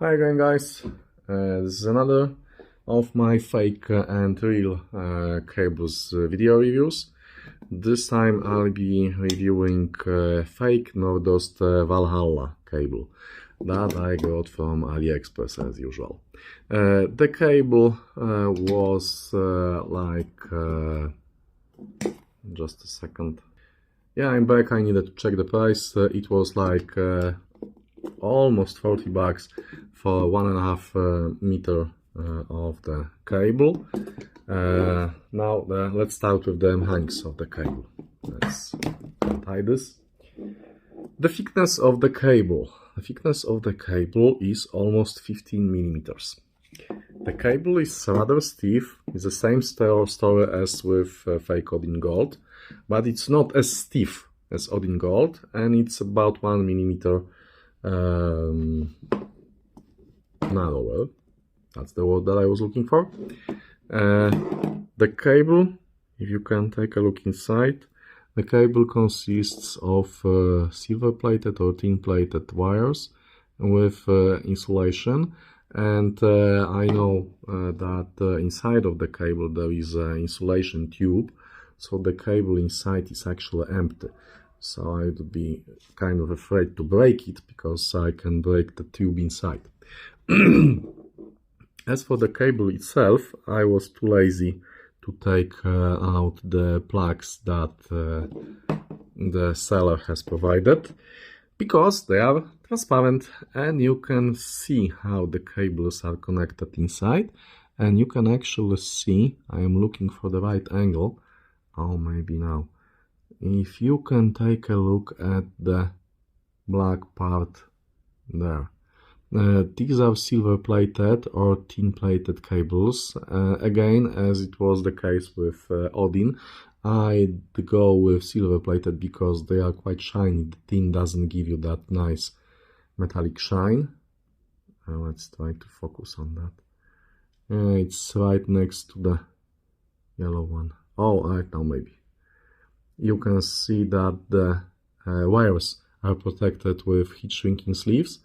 Hi again, guys. This is another of my fake and real cables video reviews. This time I'll be reviewing fake Nordost Valhalla cable that I got from AliExpress as usual. The cable was just a second. Yeah, I'm back. I needed to check the price. It was like almost 40 bucks for 1.5 meter of the cable. Now let's start with the length of the cable. Let's untie this. The thickness of the cable. The thickness of the cable is almost 15 millimeters. The cable is rather stiff. It's the same story as with fake Odin Gold, but it's not as stiff as Odin Gold, and it's about 1 millimeter narrower. That's the word that I was looking for. The cable, if you can take a look inside, the cable consists of silver-plated or tin-plated wires with insulation, and I know that inside of the cable there is an insulation tube, so the cable inside is actually empty. So I would be kind of afraid to break it, because I can break the tube inside. As for the cable itself, I was too lazy to take out the plugs that the seller has provided, because they are transparent and you can see how the cables are connected inside, and you can actually see, I am looking for the right angle, oh maybe now, if you can take a look at the black part there. These are silver plated or tin plated cables. Again, as it was the case with Odin, I'd go with silver plated because they are quite shiny. The tin doesn't give you that nice metallic shine. Let's try to focus on that. It's right next to the yellow one. Oh, right now maybe. You can see that the wires are protected with heat shrinking sleeves,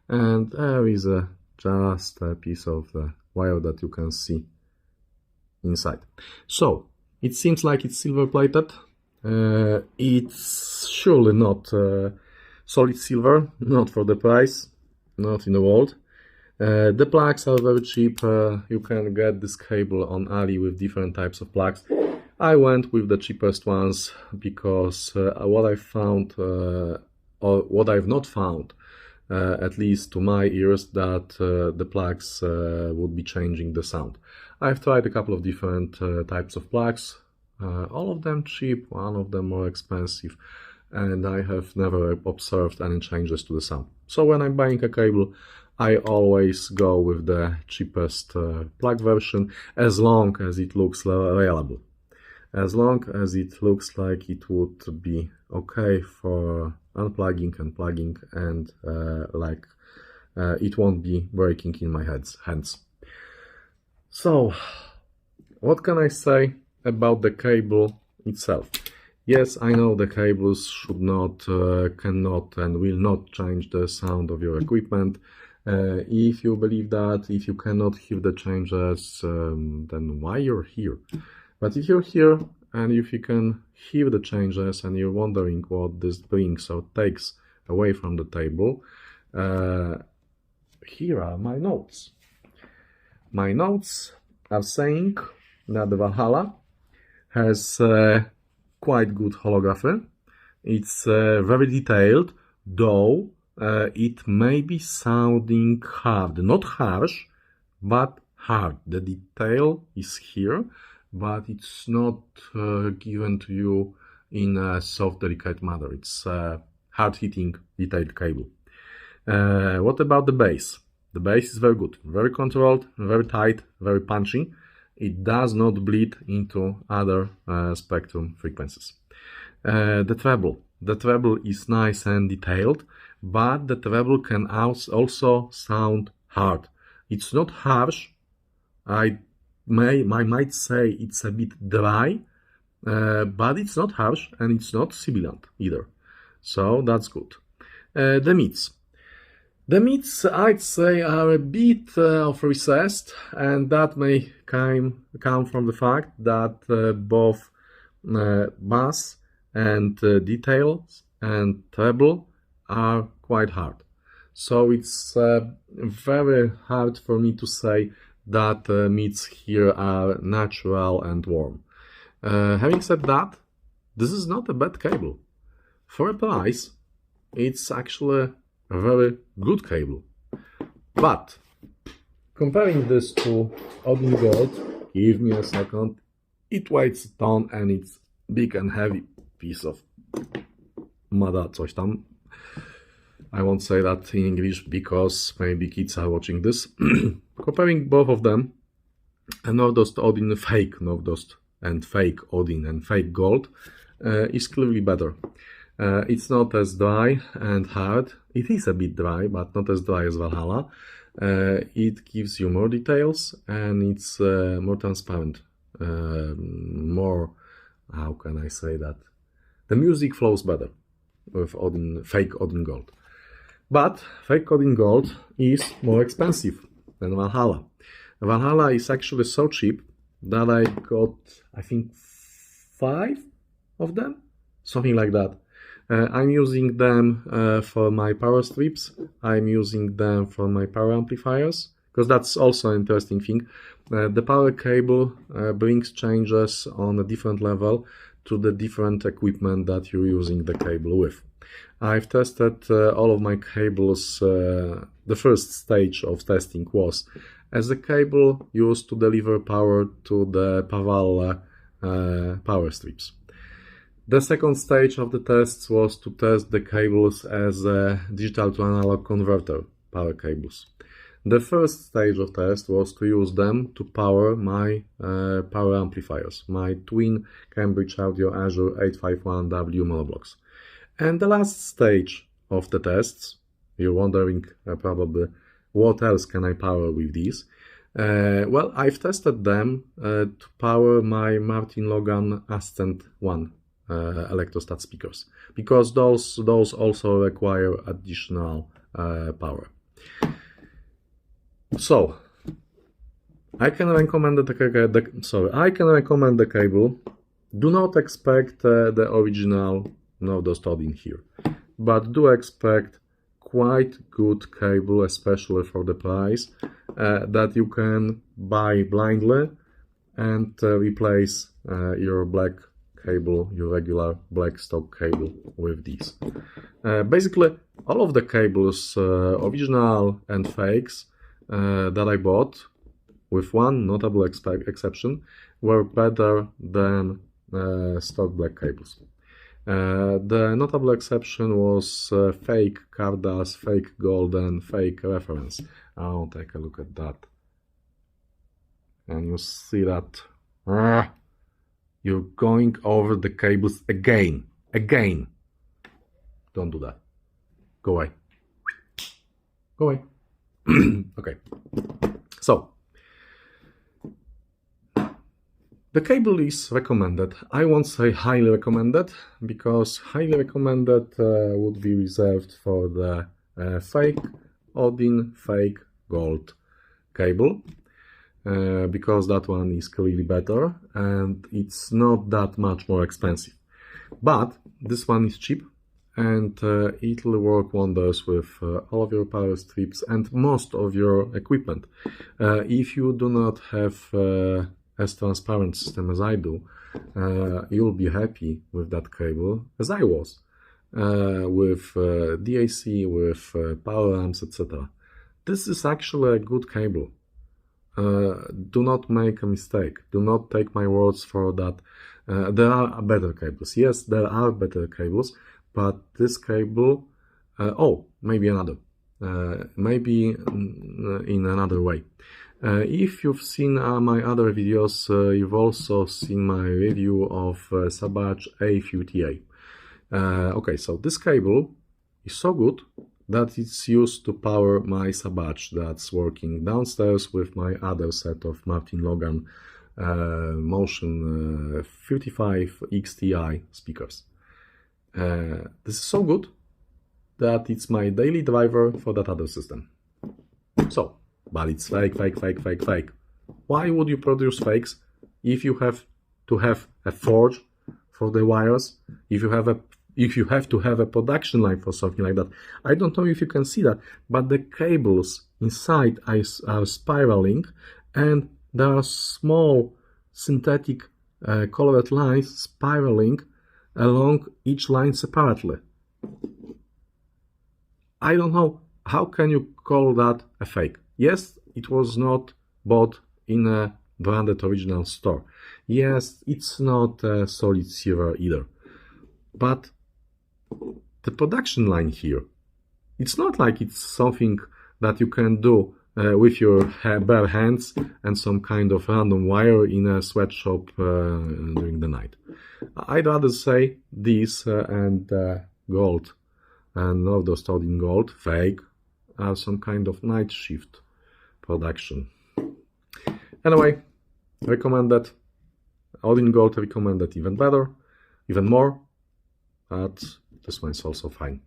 and there is just a piece of the wire that you can see inside. So it seems like it's silver plated. It's surely not solid silver, not for the price, not in the world. The plugs are very cheap. You can get this cable on Ali with different types of plugs. I went with the cheapest ones because what I found, or what I've not found, at least to my ears, that the plugs would be changing the sound. I've tried a couple of different types of plugs, all of them cheap, one of them more expensive, and I have never observed any changes to the sound. So when I'm buying a cable, I always go with the cheapest plug version, as long as it looks reliable. As long as it looks like it would be okay for unplugging and plugging, and it won't be breaking in my hands. So, what can I say about the cable itself? Yes, I know the cables should not, cannot and will not change the sound of your equipment. If you believe that, if you cannot hear the changes, then why you're here? But if you're here and if you can hear the changes and you're wondering what this brings or takes away from the table, here are my notes. My notes are saying that the Valhalla has quite good holography. It's very detailed, though it may be sounding hard, not harsh, but hard. The detail is here, but it's not given to you in a soft, delicate manner. It's hard-hitting, detailed cable. What about the bass? The bass is very good, very controlled, very tight, very punchy. It does not bleed into other spectrum frequencies. The treble. The treble is nice and detailed, but the treble can also sound hard. It's not harsh. I might say it's a bit dry, but it's not harsh and it's not sibilant either. So that's good. The mids. The mids, I'd say, are a bit of recessed, and that may come from the fact that both bass and details and treble are quite hard. So it's very hard for me to say that mids here are natural and warm. Having said that, this is not a bad cable. For a price, it's actually a very good cable. But comparing this to Odin Gold, give me a second, it weighs a ton and it's big and heavy piece of mada coś tam. I won't say that in English because maybe kids are watching this. Comparing both of them, a Nordost Odin fake Nordost and fake Odin and fake Gold is clearly better. It's not as dry and hard. It is a bit dry, but not as dry as Valhalla. It gives you more details and it's more transparent. More, how can I say that? The music flows better with fake Odin Gold. But fake Odin Gold is more expensive than Valhalla. Valhalla is actually so cheap that I got, I think, 5 of them, something like that. I'm using them for my power strips. I'm using them for my power amplifiers, because that's also an interesting thing. The power cable brings changes on a different level to the different equipment that you're using the cable with. I've tested all of my cables. The first stage of testing was as a cable used to deliver power to the Paval power strips. The second stage of the tests was to test the cables as digital to analog converter power cables. The first stage of test was to use them to power my power amplifiers, my twin Cambridge Audio Azure 851W monoblocks. And the last stage of the tests, you're wondering probably what else can I power with these? Well, I've tested them to power my Martin Logan Ascent 1 electrostat speakers, because those also require additional power. So I can recommend the cable. Do not expect the original Nordost Odin here, but do expect quite good cable, especially for the price, that you can buy blindly and replace your black cable, your regular black stock cable, with these. Basically, all of the cables, original and fakes, that I bought, with one notable exception, were better than stock black cables. The notable exception was fake Cardas, fake Golden, fake Reference. I'll take a look at that. And you see that you're going over the cables again. Don't do that. Go away. Go away. Okay. So, the cable is recommended. I won't say highly recommended, because highly recommended would be reserved for the fake Odin, fake Gold cable, because that one is clearly better and it's not that much more expensive. But this one is cheap and it will work wonders with all of your power strips and most of your equipment. If you do not have as transparent system as I do, you'll be happy with that cable, as I was, with DAC, with power amps, etc. This is actually a good cable. Do not make a mistake. Do not take my words for that. There are better cables. Yes, there are better cables, but this cable, maybe another. Maybe in another way. If you've seen my other videos, you've also seen my review of Sabach A50A. Okay, so this cable is so good that it's used to power my Sabach that's working downstairs with my other set of Martin Logan Motion 55 XTI speakers. This is so good that it's my daily driver for that other system. So, but it's fake, fake, fake, fake, fake. Why would you produce fakes if you have to have a forge for the wires, if you have to have a production line for something like that? I don't know if you can see that, but the cables inside are spiraling, and there are small synthetic colored lines spiraling along each line separately. I don't know, how can you call that a fake? Yes, it was not bought in a branded original store. Yes, it's not a solid silver either. But the production line here, it's not like it's something that you can do with your bare hands and some kind of random wire in a sweatshop during the night. I'd rather say this and gold and Nordost in gold, fake, are some kind of night shift production. Anyway, recommended. Odin gold recommended even better, even more, but this one is also fine.